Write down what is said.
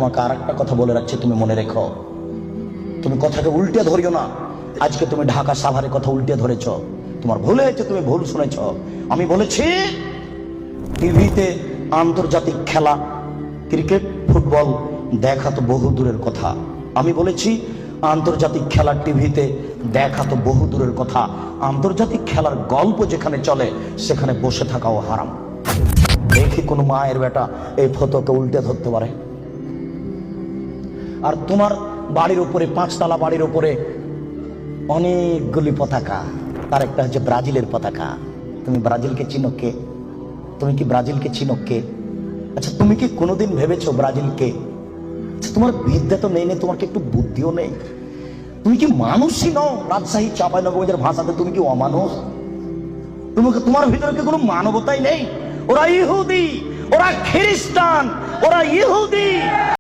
তোমাকে আর একটা কথা বলে রাখছি, তুমি মনে রেখো, তুমি কথাকে উল্টে ধরিও না। আজকে তুমি ঢাকা সাভারের কথা উল্টে ধরেছ, তোমার ভুল হয়েছে, তুমি ভুল শুনেছ। আমি বলেছি টিভিতে আন্তর্জাতিক খেলা ক্রিকেট ফুটবল দেখা তো বহু দূরের কথা। আমি বলেছি আন্তর্জাতিক খেলা টিভিতে দেখা তো বহু দূরের কথা, আন্তর্জাতিক খেলার গল্প যেখানে চলে সেখানে বসে থাকাও হারাম। দেখি কোন মায়ের বেটা এই ফটোকে উল্টে ধরতে পারে। আর তোমার বাড়ির উপরে, 5 তলা বাড়ির উপরে অনেকগুলি পতাকা, তার একটা হচ্ছে ব্রাজিলের পতাকা। তুমি ব্রাজিলকে চিনো কে? তুমি কি ব্রাজিলকে চিনো কে? আচ্ছা, তুমি কি কোনোদিন ভেবেছো ব্রাজিলকে? আচ্ছা, তোমার বিদ্যা তো নেই, তোমার কি একটু বুদ্ধিও নেই? তুমি কি মানুষই নও? রাজশাহী চাঁপাইনবাবগঞ্জের ভাষাতে তুমি কি অমানুষ? তোমার ভিতরে কি কোনো মানবতাই নেই? ওরা ইহুদি, ওরা খ্রিস্টান, ওরা ইহুদি।